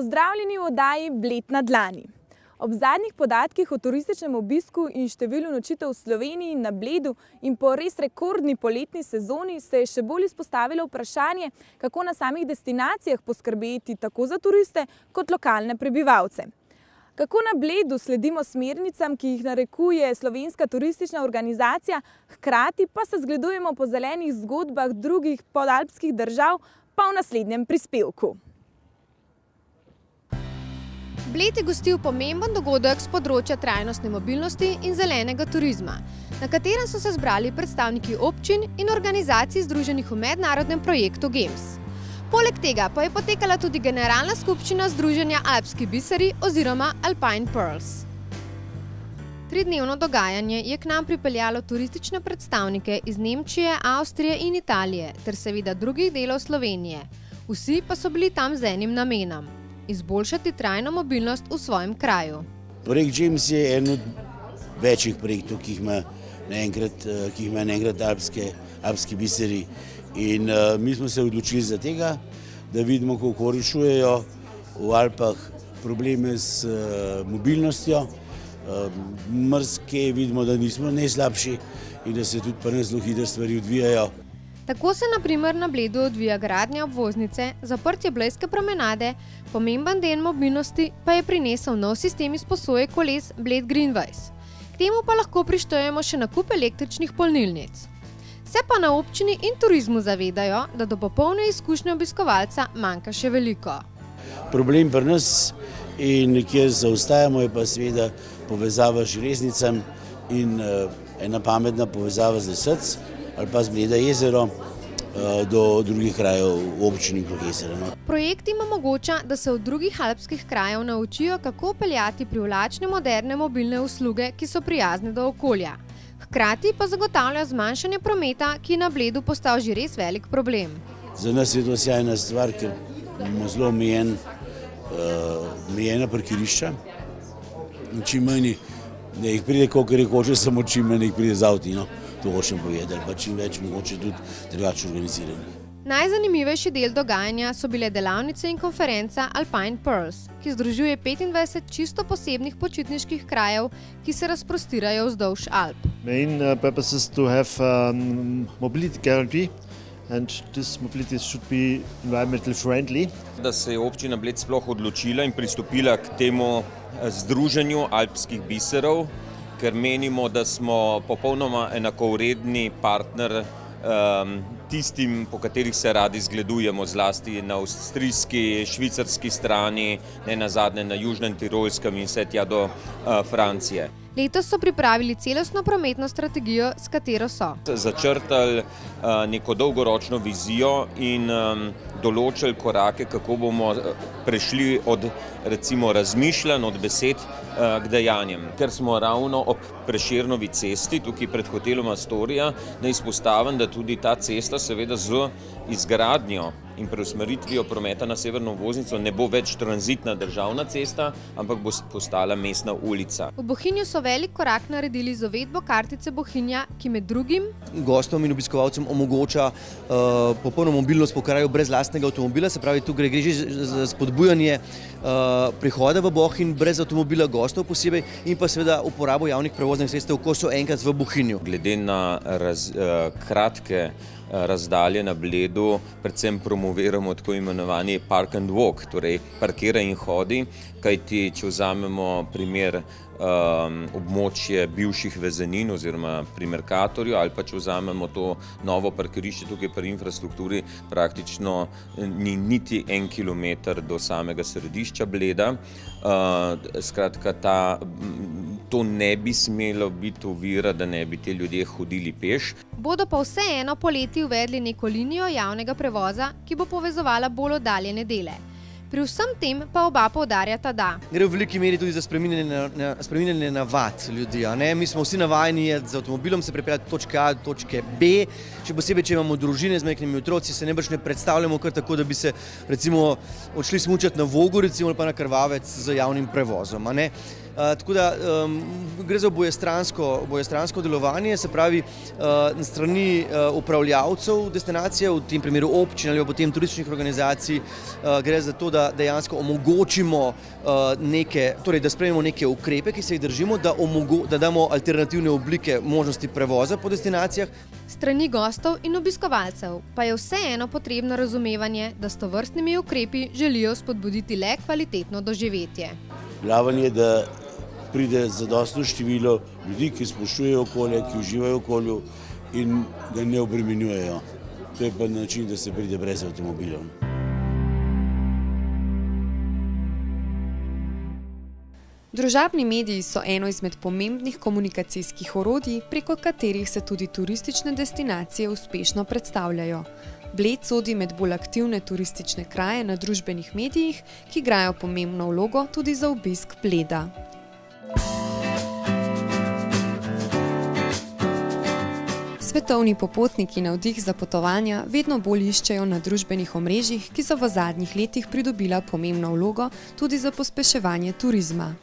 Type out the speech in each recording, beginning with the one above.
Pozdravljeni v oddaji Bled na dlani. Ob zadnjih podatkih o turističnem obisku in številu nočitev v Sloveniji na Bledu in po res rekordni poletni sezoni se je še bolj izpostavilo vprašanje, kako na samih destinacijah poskrbeti tako za turiste kot lokalne prebivalce. Kako na Bledu sledimo smernicam, ki jih narekuje Slovenska turistična organizacija, hkrati pa se zgledujemo po zelenih zgodbah drugih podalpskih držav, pa v naslednjem prispevku. Bled je gostil pomemben dogodek z področja trajnostne mobilnosti in zelenega turizma, na katerem so se zbrali predstavniki občin in organizacij združenih v mednarodnem projektu GEMS. Poleg tega pa je potekala tudi generalna skupščina združenja Alpski biseri oziroma Alpine Pearls. Tridnevno dogajanje je k nam pripeljalo turistične predstavnike iz Nemčije, Avstrije in Italije ter seveda drugih delov Slovenije. Vsi pa so bili tam z enim namenom: izboljšati trajno mobilnost v svojem kraju. Projekt GEMS je en od večjih projektov, ki jih ima naenkrat alpski biseri. In mi smo se odločili za tega, da vidimo, kako rešujejo v Alpah probleme s mobilnostjo. Marsikje vidimo, da nismo najslabši in da se tudi pri nas zelo hitro stvari odvijajo. Tako se na primer na Bledu odvija gradnja obvoznice, zaprtje Blejske promenade, pomemben del mobilnosti pa je prinesel nov sistem izposoje koles Bled Greenways. K temu pa lahko prištejemo še nakup električnih polnilnic. Se pa na občini in turizmu zavedajo, da do popolne izkušnje obiskovalca manjka še veliko. Problem pri nas in kjer zaostajamo, je pa seveda povezava z železnicami in ena pametna povezava z Lesec ali pa z Bleda jezero do drugih krajev v občini Jezero. Projekt jim omogoča, da se od drugih alpskih krajev naučijo, kako peljati privlačne moderne mobilne usluge, ki so prijazne do okolja. Hkrati pa zagotavlja zmanjšanje prometa, ki je na Bledu postal že res velik problem. Za nas je to sjajna stvar, ker imamo zelo omejena parkirišča. Čim manj, da jih pride, koliko rekoče, samo čim manj jih pride z avti. To hočem povedati, ali pa čim več mogoče tudi drugače organizirani. Najzanimivejši del dogajanja so bile delavnice in konferenca Alpine Pearls, ki združuje 25 čisto posebnih počitniških krajev, ki se razprostirajo vzdolž Alp. Main purpose is to have mobility guarantee and this mobility should be environmentally friendly. Da se je občina Bled sploh odločila in pristopila k temu združenju alpskih biserov, ker menimo, da smo popolnoma enakovredni partner tistim, po katerih se radi zgledujemo, zlasti na avstrijski, švicarski strani, ne nazadnje na južnem Tirolskem in vse tja do Francije. Letos so pripravili celostno prometno strategijo, s katero so začrtali neko dolgoročno vizijo in določili korake, kako bomo prešli od recimo razmišljanj, od besed k dejanjem. Ker smo ravno ob Prešernovi cesti, tukaj pred hotelom Astoria, naj izpostavim, da tudi ta cesta seveda z izgradnjo in preusmeritvijo prometa na severno obvoznico ne bo več tranzitna državna cesta, ampak bo postala mestna ulica. V Bohinju so velik korak naredili z uvedbo kartice Bohinja, ki med drugim gostom in obiskovalcem omogoča popolno mobilnost po kraju brez lastnega avtomobila, se pravi, tu gre že za spodbujanje prihoda v Bohinj brez avtomobila gostov posebej in pa seveda uporabo javnih prevoznih sredstev, ko so enkrat v Bohinju. Glede na kratke razdalje na Bledu, predvsem promoviramo tako imenovani park and walk, torej parkiraj in hodi, kajti če vzamemo primer območje bivših vezenin oziroma pri Mercatorju ali pa če vzamemo to novo parkirišče tukaj pri infrastrukturi, praktično ni niti 1 kilometer do samega središča Bleda. Skratka, to ne bi smelo biti ovira, da ne bi ti ljudje hodili peš. Bodo pa vseeno poleti uvedli neko linijo javnega prevoza, ki bo povezovala bolj oddaljene dele. Pri vsem tem pa oba poudarjata, da gre v veliki meri tudi za spreminjanje navad ljudi. Mi smo vsi navajeni z avtomobilom se pripeljati od točke A do točke B, še posebej, če imamo družine z majhnimi otroci, se najbrž ne predstavljamo kar tako, da bi se recimo odšli smučati na Vogu, recimo pa na Krvavec z javnim prevozom. Tako da gre za obojestransko delovanje, se pravi na strani upravljavcev destinacije, v tem primeru občin ali pa potem turističnih organizacij, gre za to, da dejansko omogočimo torej da sprejmemo neke ukrepe, ki se jih držimo, da damo alternativne oblike možnosti prevoza po destinacijah. Strani gostov in obiskovalcev pa je vseeno potrebno razumevanje, da s tovrstnimi ukrepi želijo spodbuditi le kvalitetno doživetje. Glavno je, da pride zadostno število ljudi, ki spoštujejo okolje, ki uživajo v okolju in ga ne obremenjujejo. To je pa način, da se pride brez avtomobilov. Družabni mediji so eno izmed pomembnih komunikacijskih orodij, preko katerih se tudi turistične destinacije uspešno predstavljajo. Bled sodi med bolj aktivne turistične kraje na družbenih medijih, ki igrajo pomembno vlogo tudi za obisk Bleda. Svetovni popotniki navdih za potovanja vedno bolj iščejo na družbenih omrežjih, ki so v zadnjih letih pridobila pomembno vlogo tudi za pospeševanje turizma.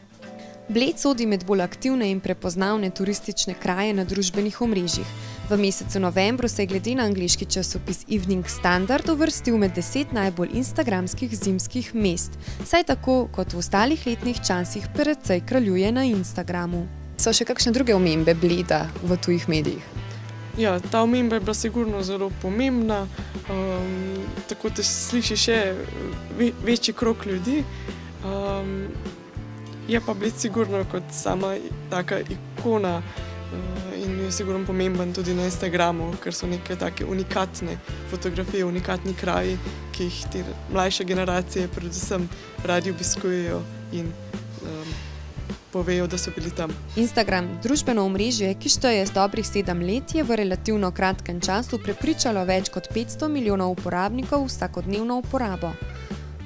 Bled sodi med bolj aktivne in prepoznavne turistične kraje na družbenih omrežjih. V mesecu novembru se je glede na angleški časopis Evening Standard uvrstil med 10 najbolj instagramskih zimskih mest, saj tako kot v ostalih letnih časih precej kraljuje na Instagramu. So še kakšne druge omembe Bleda v tujih medijih? Ja, ta omemba je bila sigurno zelo pomembna, tako da sliši še večji krog ljudi. Je pa Bled sigurno kot sama taka ikona in je sigurno pomemben tudi na Instagramu, ker so neke take unikatne fotografije, unikatni kraji, ki jih te mlajše generacije predvsem radi obiskujejo in povejo, da so bili tam. Instagram, družbeno omrežje, ki šteje z dobrih 7 let, je v relativno kratkem času prepričalo več kot 500 milijonov uporabnikov v vsakodnevno uporabo.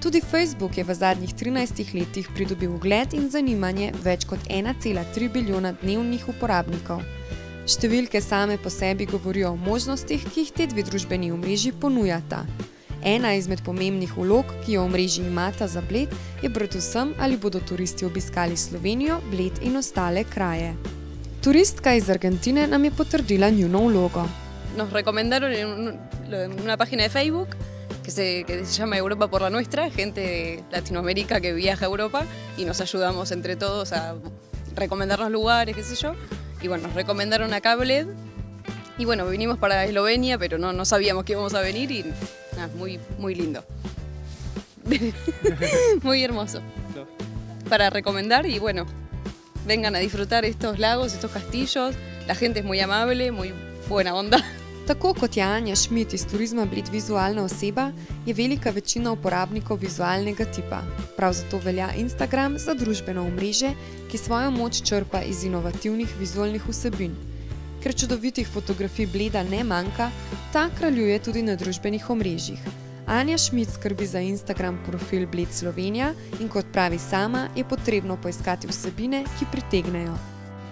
Tudi Facebook je v zadnjih 13 letih pridobil ugled in zanimanje več kot 1,3 bilijona dnevnih uporabnikov. Številke same po sebi govorijo o možnostih, ki jih te dve družbeni omrežji ponujata. Ena izmed pomembnih vlog, ki jo omrežji imata za Bled, je predvsem, ali bodo turisti obiskali Slovenijo, Bled in ostale kraje. Turistka iz Argentine nam je potrdila njuno vlogo. Nos recomendaron en una página de Facebook que se llama Europa por la Nuestra, gente de Latinoamérica que viaja a Europa y nos ayudamos entre todos a recomendarnos lugares, qué sé yo. Y bueno, nos recomendaron acá Bled y bueno, vinimos para Eslovenia, pero no sabíamos que íbamos a venir y nada, muy lindo. Muy hermoso. Para recomendar y bueno, vengan a disfrutar estos lagos, estos castillos. La gente es muy amable, muy buena onda. Tako kot je Anja Šmit iz Turizma Bled vizualna oseba, je velika večina uporabnikov vizualnega tipa. Prav zato velja Instagram za družbeno omrežje, ki svojo moč črpa iz inovativnih vizualnih vsebin. Ker čudovitih fotografij Bleda ne manjka, ta kraljuje tudi na družbenih omrežjih. Anja Šmit skrbi za Instagram profil Bled Slovenija in kot pravi sama, je potrebno poiskati vsebine, ki pritegnejo.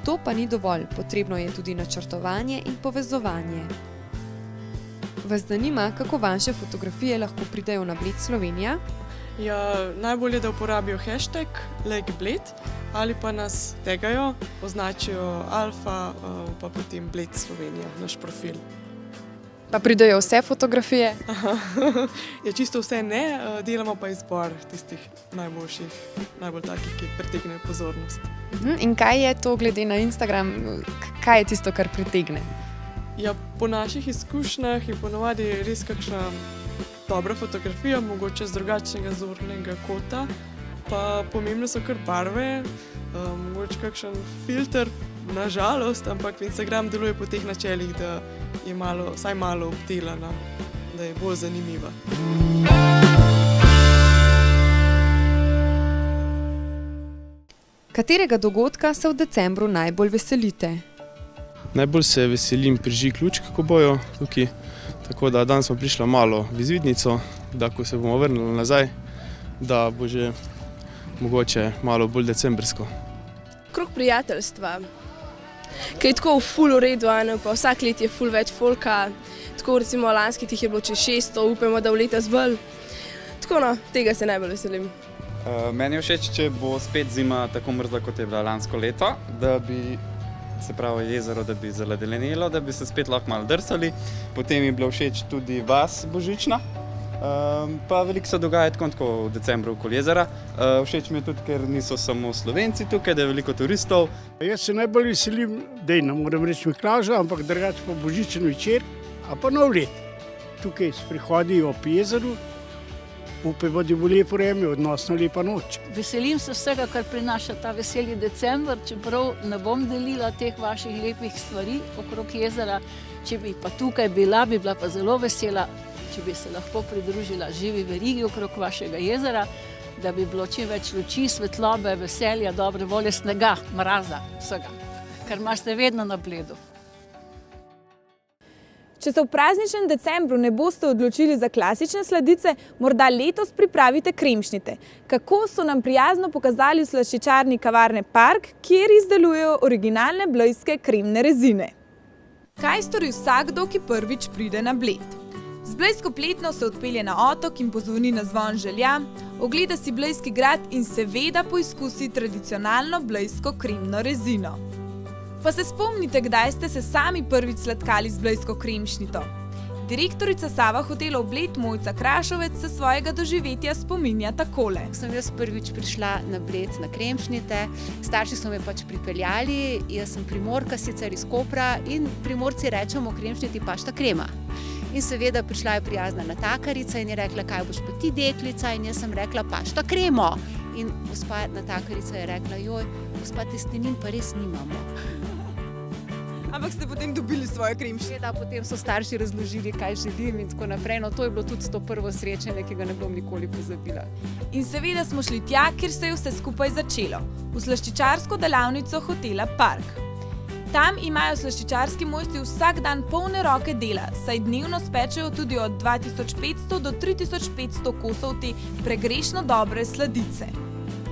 To pa ni dovolj, potrebno je tudi načrtovanje in povezovanje. Vas zanima, kako vaše fotografije lahko pridejo na Bled Slovenija? Ja, najbolje, da uporabijo hashtag #Bled ali pa nas tagajo, označijo Alfa, pa potem Bled Slovenija, naš profil. Pa pridejo vse fotografije? Je čisto vse ne, delamo pa izbor tistih najboljših, najbolj takih, ki pritegnejo pozornost. In kaj je to glede na Instagram, kaj je tisto, kar pritegne? Ja, po naših izkušnjah je ponovadi res kakšna dobra fotografija, mogoče z drugačnega zornega kota, pa pomembne so kar barve, mogoče kakšen filter, na žalost, ampak Instagram deluje po teh načelih, da je vsaj malo obdelana, da je bolj zanimiva. Katerega dogodka se v decembru najbolj veselite? Najbolj se veselim prižig lučk, ko bojo tukaj, tako da danes smo prišla malo v izvidnico, da ko se bomo vrnili nazaj, da bo že mogoče malo bolj decembrsko. Krog prijateljstva, ki je tako v ful v redu, pa vsak let je ful več folka, tako recimo lanski tih je bilo čez 600, upamo, da v letos bolj. Tako no, tega se najbolj veselim. Meni je všeč, če bo spet zima tako mrzla, kot je bila lansko leto, da bi se pravi jezero, da bi zaledenelo, da bi se spet lahko malo drsali. Potem mi je bilo všeč tudi vas božična. Pa veliko se dogaja tako v decembru okoli jezera. Všeč mi je tudi, ker niso samo Slovenci tukaj, da je veliko turistov. Jaz se najbolj veselim, ne moram reči Miklavža, ampak drugače pa božičen večer, a pa nov let. Tukaj sprehodi ob jezeru, upajmo, da bo lepo vreme, odnosno lepa noč. Veselim se vsega, kar prinaša ta veseli december, čeprav ne bom delila teh vaših lepih stvari okrog jezera. Če bi pa tukaj bila, bi bila pa zelo vesela, če bi se lahko pridružila živi verigi okrog vašega jezera, da bi bilo čim več luči, svetlobe, veselja, dobre volje, snega, mraza, vsega, kar imate vedno na Bledu. Če se v prazničnem decembru ne boste odločili za klasične sladice, morda letos pripravite kremšnite. Kako so nam prijazno pokazali v slaščičarni kavarne Park, kjer izdelujejo originalne blejske kremne rezine. Kaj stori vsakdo, ki prvič pride na Bled? Z blejsko pletno se odpelje na otok in pozvoni na zvon želja, ogleda si blejski grad in seveda poizkusi tradicionalno blejsko kremno rezino. Pa se spomnite, kdaj ste se sami prvič sladkali z blejsko kremšnito? Direktorica Sava hotelov Bled Mojca Krašovec se svojega doživetja spominja takole. Sem jaz prvič prišla na Bled na kremšnite, starši so me pač pripeljali, jaz sem Primorka, sicer iz Kopra in Primorci rečemo kremšniti pašta krema. In seveda prišla je prijazna natakarica in je rekla, kaj boš pa ti deklica, in jaz sem rekla pašta kremo. In gospa natakarica je rekla, joj, gospa testenin pa res nimamo. Ampak ste potem dobili svoje kremšnite? Da, potem so starši razložili, kaj želim in tako naprej. No, to je bilo tudi to prvo srečanje, ki ga ne bom nikoli pozabila. In seveda smo šli tja, kjer se je vse skupaj začelo. V slaščičarsko delavnico hotela Park. Tam imajo slaščičarski mojstri vsak dan polne roke dela, saj dnevno spečejo tudi od 2500 do 3500 kosov te pregrešno dobre sladice.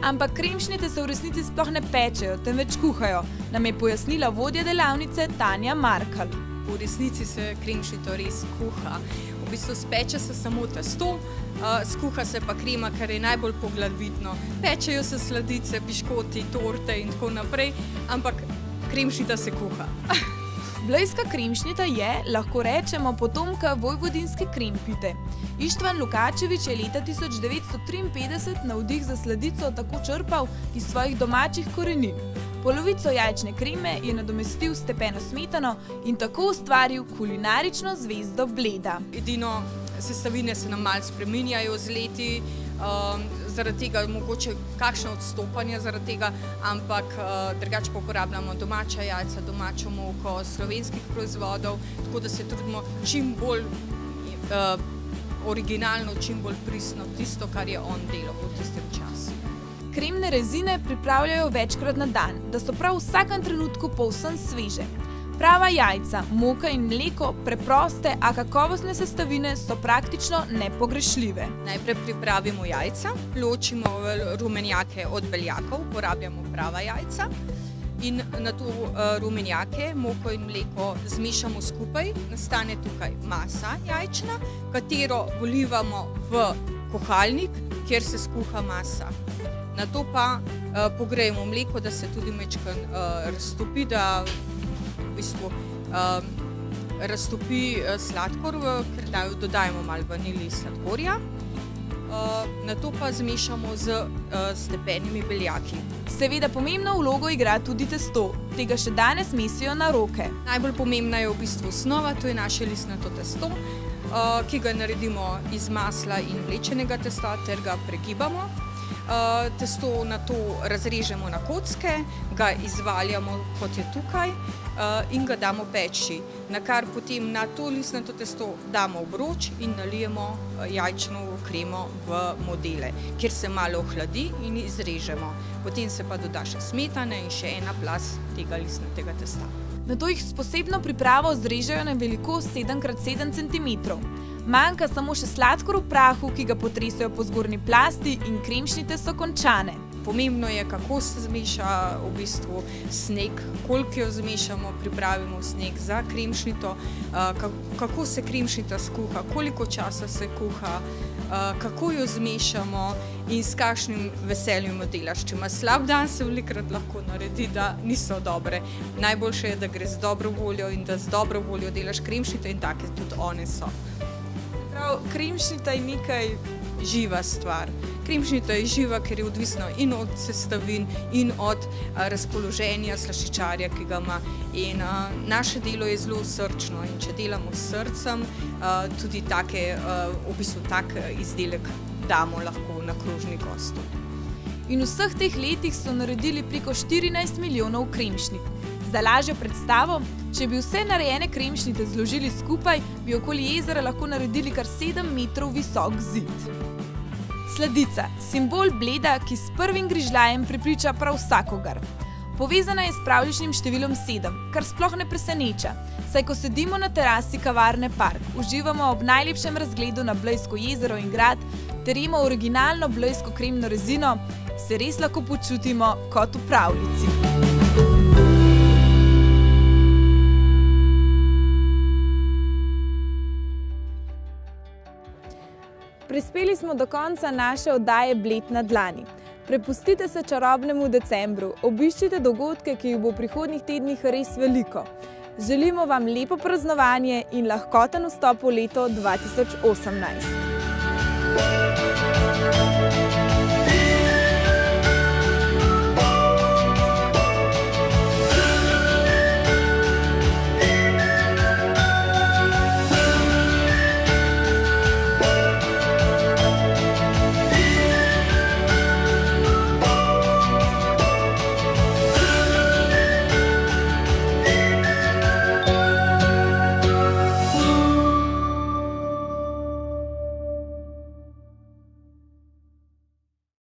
Ampak kremšnite se v resnici sploh ne pečejo, temveč kuhajo, nam je pojasnila vodja delavnice Tanja Markl. V resnici se kremšnito res kuha. V bistvu speče se samo testo, skuha se pa krema, kar je najbolj poglavitno. Pečejo se sladice, piškoti, torte in tako naprej, ampak kremšnita se kuha. Blejska kremšnita je, lahko rečemo, potomka vojvodinske krempite. Ištvan Lukačevič je leta 1953 navdih za sladico tako črpal iz svojih domačih korenin. Polovico jajčne kreme je nadomestil s stepeno smetano in tako ustvaril kulinarično zvezdo Bleda. Edino sestavine se nam malo spreminjajo z leti, zaradi tega mogoče kakšno odstopanje zaradi tega, ampak drugače pa uporabljamo domača jajca, domačo moko, slovenskih proizvodov, tako da se trudimo čim bolj originalno, čim bolj pristno tisto, kar je on delal v tistem času. Kremne rezine pripravljajo večkrat na dan, da so prav v vsakem trenutku povsem sveže. Prava jajca, moka in mleko, preproste, a kakovostne sestavine so praktično nepogrešljive. Najprej pripravimo jajca, ločimo rumenjake od beljakov, uporabljamo prava jajca in na to rumenjake, moko in mleko zmešamo skupaj, nastane tukaj masa jajčna, katero vlivamo v kuhalnik, kjer se skuha masa. Na to pa pogrejemo mleko, da se tudi majčkeno raztopi, da v bistvu raztopi sladkor, ker dodajemo malo vanilije sladkorja. Na to pa zmešamo z stepenimi beljaki. Seveda pomembno vlogo igra tudi testo. Tega še danes mesijo na roke. Najbolj pomembna je v bistvu osnova, to je naše listnato testo, ki ga naredimo iz masla in mlečenega testa ter ga pregibamo. Testo na to razrežemo na kocke, ga izvaljamo, kot je tukaj, in ga damo peči. Nakar potem na to listnato testo damo obroč in nalijemo jajčno kremo v modele, kjer se malo ohladi in izrežemo. Potem se pa doda še smetana in še ena plast tega listnatega testa. Nato jih s posebno pripravo zrežejo na velikost 7x7 cm. Manjka samo še sladkor v prahu, ki ga potresajo po zgornji plasti in kremšnite so končane. Pomembno je, kako se zmeša v bistvu sneg, koliko jo zmešamo, pripravimo sneg za kremšnito, kako se kremšnita skuha, koliko časa se kuha. kako jo zmešamo in s kakšnim veseljem jo delaš. Če ima slab dan, se velikokrat lahko naredi, da niso dobre. Najboljše je, da gre z dobro voljo in da z dobro voljo delaš kremšnite in take tudi one so. Prav, kremšnita je nekaj živa stvar. Kremšnita je živa, ker je odvisna in od sestavin in od razpoloženja slaščičarja, ki ga ima. In naše delo je zelo srčno in če delamo s srcem, tudi v bistvu tak izdelek damo lahko na krožni gostu. In v vseh teh letih so naredili preko 14 milijonov kremšnit. Za lažjo predstavo, če bi vse narejene kremšnite zložili skupaj, bi okoli jezera lahko naredili kar 7 metrov visok zid. Sladica, simbol Bleda, ki s prvim grižljajem prepriča prav vsakogar. Povezana je s pravljičnim številom 7, kar sploh ne preseneča, saj ko sedimo na terasi kavarne Park, uživamo ob najlepšem razgledu na Blejsko jezero in grad, ter jemo originalno blejsko kremno rezino, se res lahko počutimo kot v pravljici. Prispeli smo do konca naše oddaje Bled na dlani. Prepustite se čarobnemu decembru, obiščite dogodke, ki jih bo v prihodnjih tednih res veliko. Želimo vam lepo praznovanje in lahkoten vstop v leto 2018.